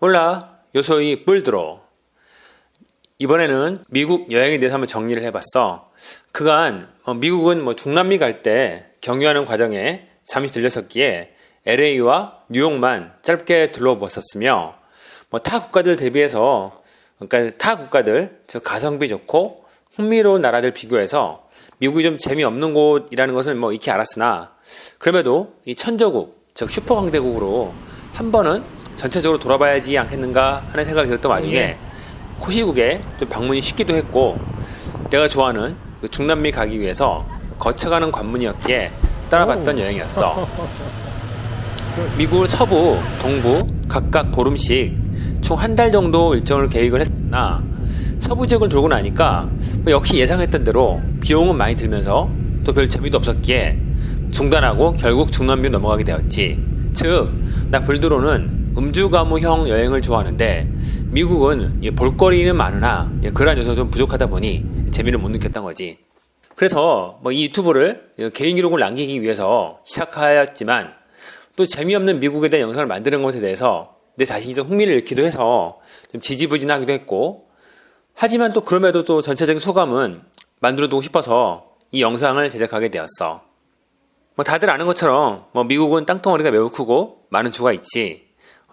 올라, 요소이 뿔들어. 이번에는 미국 여행에 대해서 한번 정리를 해봤어. 그간 미국은 중남미 갈 때 경유하는 과정에 잠시 들렸었기에 LA와 뉴욕만 짧게 둘러보았었으며 타 국가들 대비해서 그러니까 타 국가들 즉 가성비 좋고 흥미로운 나라들 비교해서 미국이 좀 재미없는 곳이라는 것은 익히 알았으나 그럼에도 이 천조국 즉 슈퍼 강대국으로 한 번은 전체적으로 돌아봐야지 않겠는가 하는 생각이 들었던 와중에 코시국에 좀 방문이 쉽기도 했고 내가 좋아하는 중남미 가기 위해서 거쳐가는 관문이었기에 따라봤던 여행이었어. 미국 서부, 동부 각각 보름씩 총 한 달 정도 일정을 계획을 했으나 서부 지역을 돌고 나니까 역시 예상했던 대로 비용은 많이 들면서 또 별 재미도 없었기에 중단하고 결국 중남미로 넘어가게 되었지. 즉, 나 불드로는 음주가무형 여행을 좋아하는데 미국은 볼거리는 많으나 그러한 요소가 좀 부족하다 보니 재미를 못 느꼈던 거지. 그래서 이 유튜브를 개인 기록을 남기기 위해서 시작하였지만 또 재미없는 미국에 대한 영상을 만드는 것에 대해서 내 자신이 좀 흥미를 잃기도 해서 좀 지지부진하기도 했고, 하지만 또 그럼에도 또 전체적인 소감은 만들어두고 싶어서 이 영상을 제작하게 되었어. 다들 아는 것처럼 미국은 땅덩어리가 매우 크고 많은 주가 있지.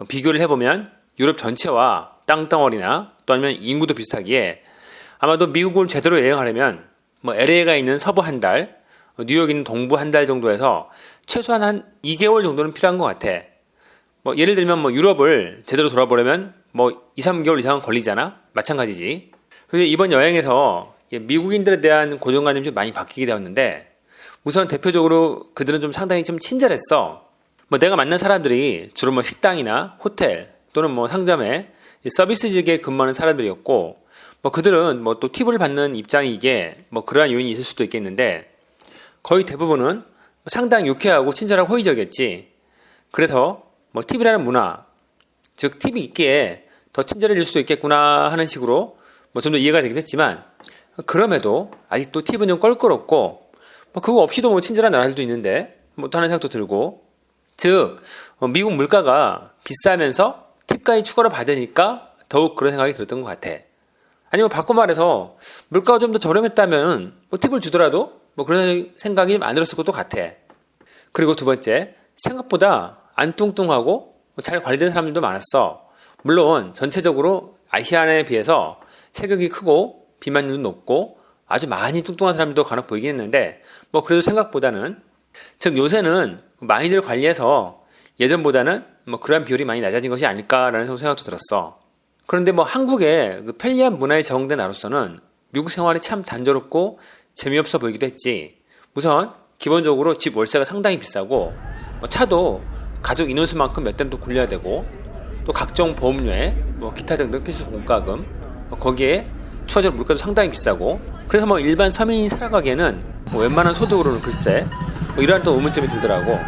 비교를 해보면 유럽 전체와 땅덩어리나 또 아니면 인구도 비슷하기에 아마도 미국을 제대로 여행하려면 LA가 있는 서부 한 달, 뉴욕에 있는 동부 한 달 정도에서 최소한 한 2개월 정도는 필요한 것 같아. 예를 들면 유럽을 제대로 돌아보려면 2, 3개월 이상은 걸리잖아? 마찬가지지. 그래서 이번 여행에서 미국인들에 대한 고정관념이 좀 많이 바뀌게 되었는데 우선 대표적으로 그들은 좀 상당히 좀 친절했어. 내가 만난 사람들이 주로 식당이나 호텔 또는 상점에 서비스직에 근무하는 사람들이었고 그들은 또 팁을 받는 입장이기에 그러한 요인이 있을 수도 있겠는데 거의 대부분은 상당히 유쾌하고 친절하고 호의적이었지. 그래서 팁이라는 문화, 즉 팁이 있기에 더 친절해질 수도 있겠구나 하는 식으로 좀 더 이해가 되긴 했지만 그럼에도 아직도 팁은 좀 껄끄럽고 그거 없이도 친절한 나라들도 있는데 또 하는 생각도 들고, 즉 미국 물가가 비싸면서 팁까지 추가로 받으니까 더욱 그런 생각이 들었던 것 같아. 아니면 바꿔 말해서 물가가 좀 더 저렴했다면 팁을 주더라도 그런 생각이 좀 안 들었을 것도 같아. 그리고 두 번째, 생각보다 안 뚱뚱하고 잘 관리된 사람들도 많았어. 물론 전체적으로 아시안에 비해서 체격이 크고 비만율도 높고 아주 많이 뚱뚱한 사람들도 간혹 보이긴 했는데 그래도 생각보다는, 즉 요새는 많이들 관리해서 예전보다는 그러한 비율이 많이 낮아진 것이 아닐까라는 생각도 들었어. 그런데 한국의 그 편리한 문화에 적응된 나로서는 미국 생활이 참 단조롭고 재미없어 보이기도 했지. 우선 기본적으로 집 월세가 상당히 비싸고 차도 가족 인원수만큼 몇 대는 또 굴려야 되고 또 각종 보험료에 기타 등등 필수 공과금, 거기에 추가적으로 물가도 상당히 비싸고, 그래서 일반 서민이 살아가기에는 웬만한 소득으로는 글쎄 이러한 또 의문점이 들더라고.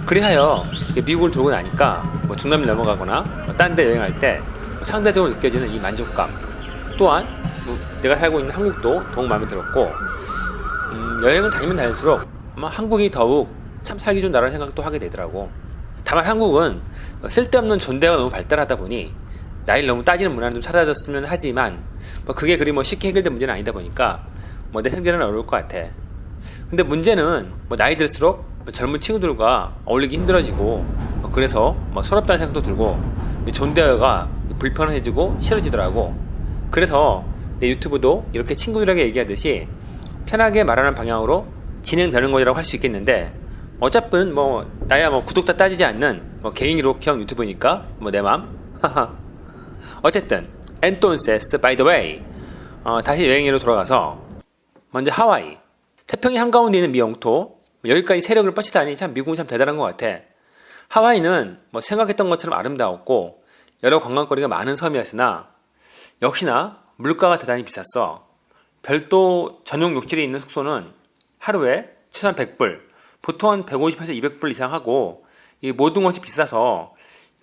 그리하여 미국을 돌고 나니까 중남미 넘어가거나 딴 데 여행할 때 상대적으로 느껴지는 이 만족감 또한 내가 살고 있는 한국도 더욱 마음에 들었고, 여행을 다니면 다닐수록 한국이 더욱 참 살기 좋은 나라는 생각도 하게 되더라고. 다만 한국은 쓸데없는 존대가 너무 발달하다 보니 나이를 너무 따지는 문화는 좀 사라졌으면 하지만 그게 그리 쉽게 해결된 문제는 아니다 보니까 내 생각에는 어려울 것 같아. 근데 문제는 나이 들수록 젊은 친구들과 어울리기 힘들어지고 그래서 서럽다는 생각도 들고 존대어가 불편해지고 싫어지더라고. 그래서 내 유튜브도 이렇게 친구들에게 얘기하듯이 편하게 말하는 방향으로 진행되는 거라고 할 수 있겠는데 어차피 나야 구독자 따지지 않는 개인 기록형 유튜브니까 내 맘. 어쨌든 entonces by the way, 다시 여행으로 돌아가서 먼저 하와이. 태평양 한가운데 있는 미 영토, 여기까지 세력을 뻗치다니 참 미국은 참 대단한 것 같아. 하와이는 생각했던 것처럼 아름다웠고 여러 관광거리가 많은 섬이었으나 역시나 물가가 대단히 비쌌어. 별도 전용 욕실이 있는 숙소는 하루에 최소한 100불, 보통 한 150에서 200불 이상 하고 이 모든 것이 비싸서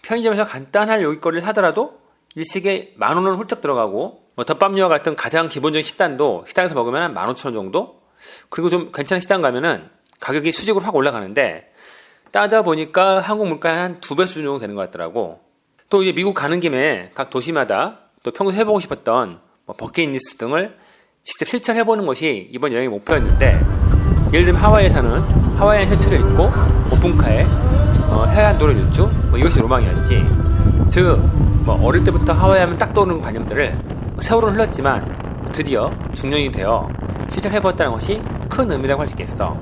편의점에서 간단한 요깃거리를 사더라도 일식에 10,000원은 훌쩍 들어가고 덮밥류와 같은 가장 기본적인 식단도 식당에서 먹으면 한 15,000원 정도? 그리고 좀 괜찮은 식당 가면은 가격이 수직으로 확 올라가는데 따져보니까 한국 물가의 한 2배 수준 정도 되는 것 같더라고. 또 이제 미국 가는 김에 각 도시마다 또 평소 해보고 싶었던 뭐 버킷리스트 등을 직접 실천해보는 것이 이번 여행의 목표였는데, 예를 들면 하와이에서는 하와이안 셔츠를 입고 오픈카에 해안도로 일주, 뭐 이것이 로망이었지. 즉, 뭐 어릴 때부터 하와이 하면 딱 떠오르는 관념들을 세월은 흘렀지만 드디어 중년이 되어 실천해보았다는 것이 큰 의미라고 할 수 있겠어.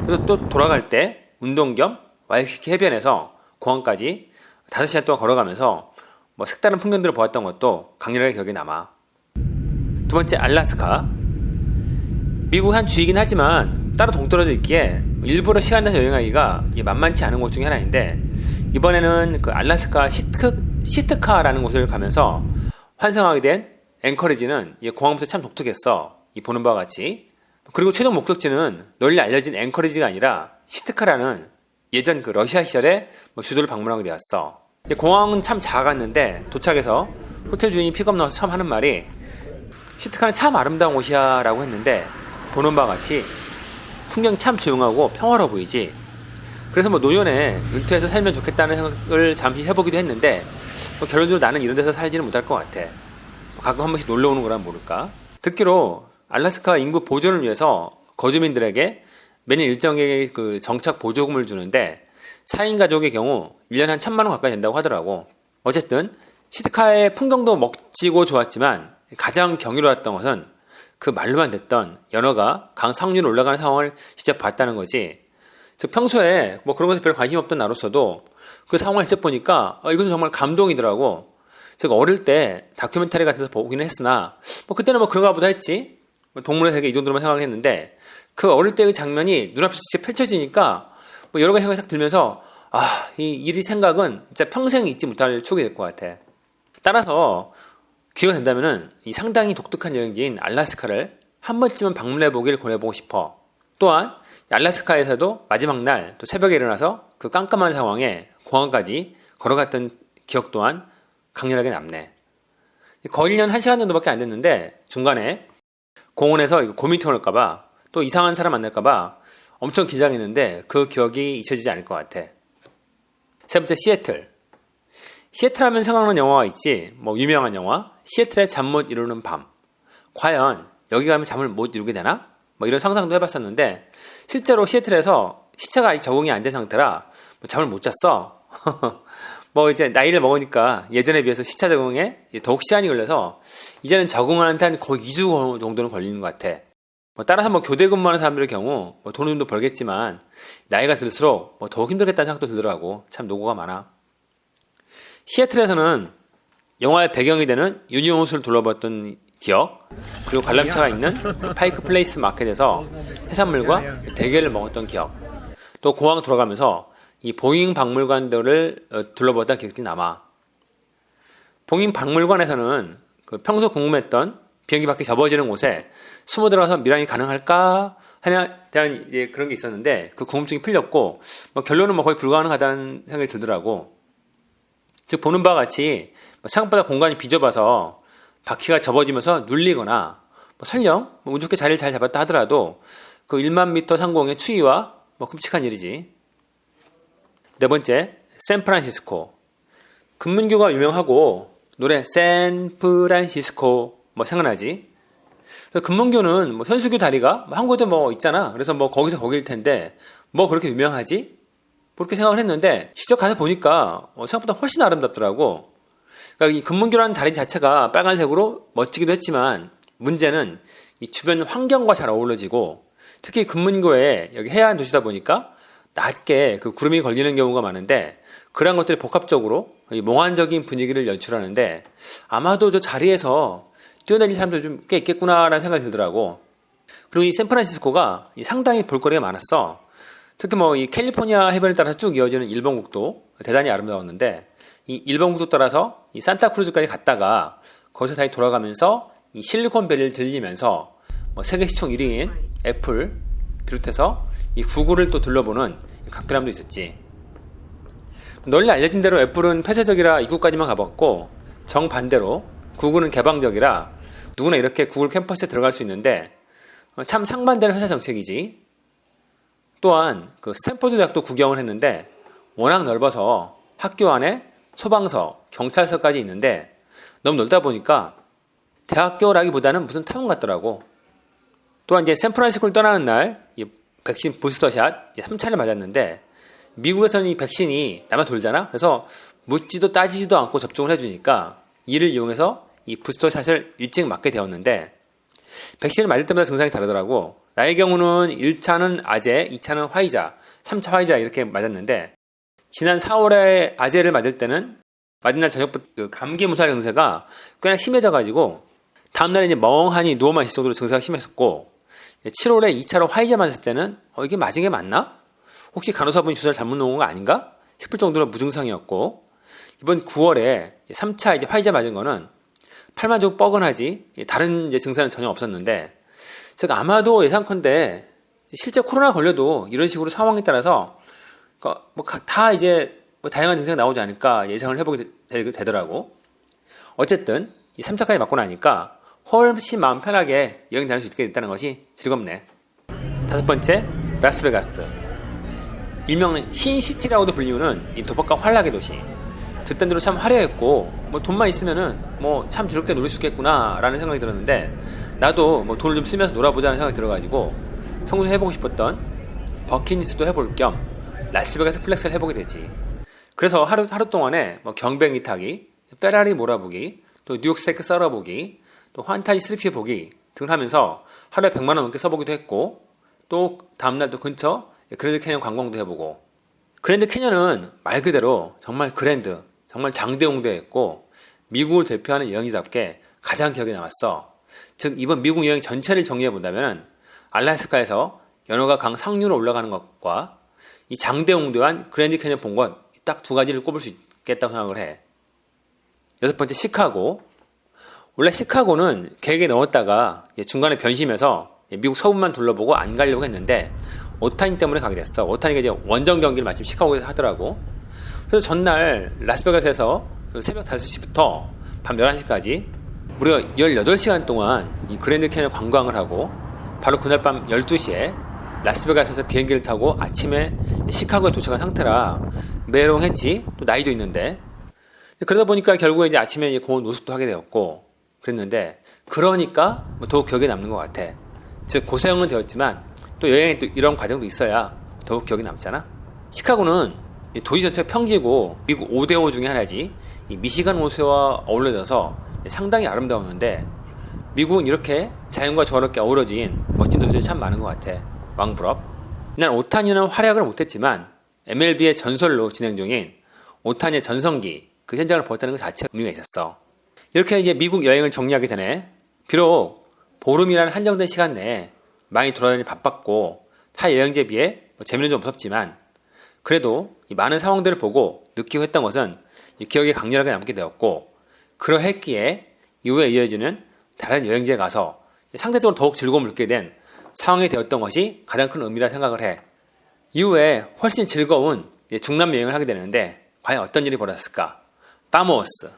그래서 또 돌아갈 때 운동 겸 와이키키 해변에서 공항까지 5시간 동안 걸어가면서 뭐 색다른 풍경들을 보았던 것도 강렬하게 기억에 남아. 두 번째, 알래스카. 미국 한 주이긴 하지만 따로 동떨어져 있기에 일부러 시간 내서 여행하기가 만만치 않은 곳 중에 하나인데, 이번에는 그 알래스카 시트카라는 곳을 가면서 환승하게 된 앵커리지는 공항부터 참 독특했어. 보는 바와 같이. 그리고 최종 목적지는 널리 알려진 앵커리지가 아니라 시트카라는 예전 그 러시아 시절에 주도를 방문하게 되었어. 공항은 참 작았는데 도착해서 호텔 주인이 픽업 넣어서 처음 하는 말이 시트카는 참 아름다운 곳이야 라고 했는데, 보는 바와 같이 풍경이 참 조용하고 평화로워 보이지. 그래서 노년에 은퇴해서 살면 좋겠다는 생각을 잠시 해보기도 했는데, 결론적으로 나는 이런 데서 살지는 못할 것 같아. 가끔 한 번씩 놀러 오는 거란 모를까. 듣기로 알래스카 인구 보존을 위해서 거주민들에게 매년 일정의 그 정착 보조금을 주는데, 4인 가족의 경우 1년에 한 1,000만 원 가까이 된다고 하더라고. 어쨌든 시트카의 풍경도 멋지고 좋았지만 가장 경이로웠던 것은 그 말로만 듣던 연어가 강 상류로 올라가는 상황을 직접 봤다는 거지. 즉 평소에 그런 것에 별 관심 없던 나로서도 그 상황을 직접 보니까 이것은 정말 감동이더라고. 즉 어릴 때 다큐멘터리 같은 데서 보기는 했으나 그때는 그런가 보다 했지. 동물의 세계 이 정도로만 생각을 했는데, 그 어릴 때의 장면이 눈앞에서 직접 펼쳐지니까 여러 가지 생각이 딱 들면서 이 일이 생각은 진짜 평생 잊지 못할 추억이 될 것 같아. 따라서 기회가 된다면은 이 상당히 독특한 여행지인 알래스카를 한 번쯤은 방문해 보길 권해보고 싶어. 또한 알래스카에서도 마지막 날 또 새벽에 일어나서 그 깜깜한 상황에 공항까지 걸어갔던 기억 또한 강렬하게 남네. 거의 1년 1시간 정도밖에 안 됐는데 중간에 공원에서 고민통을 할까봐 또 이상한 사람 만날까봐 엄청 긴장했는데 그 기억이 잊혀지지 않을 것 같아. 세 번째, 시애틀. 시애틀 하면 생각나는 영화가 있지. 유명한 영화 시애틀의 잠 못 이루는 밤. 과연 여기 가면 잠을 못 이루게 되나? 이런 상상도 해봤었는데, 실제로 시애틀에서 시차가 아직 적응이 안 된 상태라 잠을 못 잤어. 이제 나이를 먹으니까 예전에 비해서 시차 적응에 더욱 시간이 걸려서 이제는 적응하는데 한 거의 2주 정도는 걸리는 것 같아. 따라서 교대 근무하는 사람들의 경우 돈은 좀 더 벌겠지만 나이가 들수록 더욱 힘들겠다는 생각도 들더라고. 참 노고가 많아. 시애틀에서는 영화의 배경이 되는 유니온호수를 둘러봤던 기억, 그리고 관람차가 있는 파이크 플레이스 마켓에서 해산물과 대게를 먹었던 기억, 또 공항 돌아가면서 이 보잉 박물관들을 둘러봤던 기억이 남아. 보잉 박물관에서는 평소 궁금했던 비행기 밖에 접어지는 곳에 숨어 들어가서 밀항이 가능할까 하냐 대한 그런 게 있었는데, 그 궁금증이 풀렸고 결론은 거의 불가능하다는 생각이 들더라고. 즉 보는 바와 같이 생각보다 공간이 비좁아서 바퀴가 접어지면서 눌리거나 설령 운 좋게 자리를 잘 잡았다 하더라도 그 1만 미터 상공의 추위와 끔찍한 일이지. 네 번째, 샌프란시스코. 금문교가 유명하고 노래 샌프란시스코 생각나지? 금문교는 현수교 다리가 한 곳에 있잖아. 그래서 거기서 거길 텐데 그렇게 유명하지? 그렇게 생각을 했는데 직접 가서 보니까 생각보다 훨씬 아름답더라고. 그러니까 이 금문교라는 다리 자체가 빨간색으로 멋지기도 했지만 문제는 이 주변 환경과 잘 어우러지고, 특히 금문교에 여기 해안 도시다 보니까 낮게 그 구름이 걸리는 경우가 많은데, 그런 것들이 복합적으로 이 몽환적인 분위기를 연출하는데 아마도 저 자리에서 뛰어다니는 사람들이 좀 꽤 있겠구나라는 생각이 들더라고. 그리고 이 샌프란시스코가 상당히 볼거리가 많았어. 특히 이 캘리포니아 해변을 따라서 쭉 이어지는 일본국도 대단히 아름다웠는데, 이 일본국도 따라서 이 산타크루즈까지 갔다가 거기서 다시 돌아가면서 이 실리콘밸리를 들리면서 세계 시총 1위인 애플 비롯해서 이 구글을 또 둘러보는 각별함도 있었지. 널리 알려진 대로 애플은 폐쇄적이라 입구까지만 가봤고, 정반대로 구글은 개방적이라 누구나 이렇게 구글 캠퍼스에 들어갈 수 있는데 참 상반되는 회사 정책이지. 또한 그 스탠퍼드 대학도 구경을 했는데 워낙 넓어서 학교 안에 소방서, 경찰서까지 있는데 너무 넓다 보니까 대학교라기보다는 무슨 타운 같더라고. 또한 이제 샌프란시스코를 떠나는 날 이 백신 부스터샷 3차를 맞았는데 미국에서는 이 백신이 남아 돌잖아. 그래서 묻지도 따지지도 않고 접종을 해주니까 이를 이용해서 이 부스터샷을 일찍 맞게 되었는데 백신을 맞을 때마다 증상이 다르더라고. 나의 경우는 1차는 아제, 2차는 화이자, 3차 화이자 이렇게 맞았는데 지난 4월에 아제를 맞을 때는 맞은 날 저녁부터 그 감기 무살 증세가 꽤나 심해져가지고 다음날에 이제 멍하니 누워만 있을 정도로 증세가 심했었고 7월에 2차로 화이자 맞았을 때는 이게 맞은 게 맞나? 혹시 간호사분이 주사를 잘못 놓은 거 아닌가? 싶을 정도로 무증상이었고 이번 9월에 3차 이제 화이자 맞은 거는 팔만 좀 뻐근하지 다른 이제 증상은 전혀 없었는데 제가 아마도 예상컨대 실제 코로나 걸려도 이런 식으로 상황에 따라서 다 이제 다양한 증상이 나오지 않을까 예상을 해보게 되더라고. 어쨌든 이 3차까지 맞고 나니까 훨씬 마음 편하게 여행 다닐 수 있게 됐다는 것이 즐겁네. 5번째, 라스베가스. 일명 신시티라고도 불리우는 이 도박과 환락의 도시. 듣던 대로 참 화려했고 돈만 있으면은 참 즐겁게 놀 수 있겠구나라는 생각이 들었는데 나도 돈을 좀 쓰면서 놀아보자는 생각이 들어가지고 평소에 해보고 싶었던 버킷리스트도 해볼 겸 라스베가스 플렉스를 해보게 되지. 그래서 하루 동안에 경뱅이 타기, 페라리 몰아보기, 또 뉴욕 스테이크 썰어보기, 또 환타지 스리피 보기 등을 하면서 하루에 100만 원 넘게 써보기도 했고 또 다음날 또 근처 그랜드 캐년 관광도 해보고 그랜드 캐년은 말 그대로 정말 그랜드, 정말 장대웅대했고 미국을 대표하는 여행지답게 가장 기억에 남았어. 즉 이번 미국 여행 전체를 정리해본다면 알래스카에서 연어가 강 상류로 올라가는 것과 이 장대웅대한 그랜드 캐년 본 것 딱 두 가지를 꼽을 수 있겠다고 생각을 해. 6번째, 시카고. 원래 시카고는 계획에 넣었다가 중간에 변심해서 미국 서부만 둘러보고 안 가려고 했는데 오타니 때문에 가게 됐어. 오타니가 이제 원정 경기를 마침 시카고에서 하더라고. 그래서 전날 라스베가스에서 새벽 5시부터 밤 11시까지 무려 18시간 동안 이 그랜드 캐년 관광을 하고 바로 그날 밤 12시에 라스베가스에서 비행기를 타고 아침에 시카고에 도착한 상태라 메롱했지. 또 나이도 있는데 그러다 보니까 결국에 이제 아침에 공원 노숙도 하게 되었고 그랬는데 그러니까 더욱 기억에 남는 것 같아. 즉 고생은 되었지만 또 여행에 또 이런 과정도 있어야 더욱 기억에 남잖아. 시카고는 도시 전체가 평지고 미국 5대5 중에 하나지. 이 미시간 호수와 어울려져서 상당히 아름다웠는데 미국은 이렇게 자연과 조화롭게 어우러진 멋진 도시들이 참 많은 것 같아. 왕부럽. 난 오타니는 활약을 못했지만 MLB의 전설로 진행 중인 오타니의 전성기 그 현장을 보았다는 것 자체가 의미가 있었어. 이렇게 이제 미국 여행을 정리하게 되네. 비록 보름이라는 한정된 시간 내에 많이 돌아다니 바빴고 타 여행지에 비해 재미는 좀 없었지만 그래도 이 많은 상황들을 보고 느끼고 했던 것은 이 기억에 강렬하게 남게 되었고 그러했기에 이후에 이어지는 다른 여행지에 가서 상대적으로 더욱 즐거움을 느끼게 된 상황이 되었던 것이 가장 큰 의미라 생각을 해. 이후에 훨씬 즐거운 중남미 여행을 하게 되는데 과연 어떤 일이 벌어졌을까? 파모스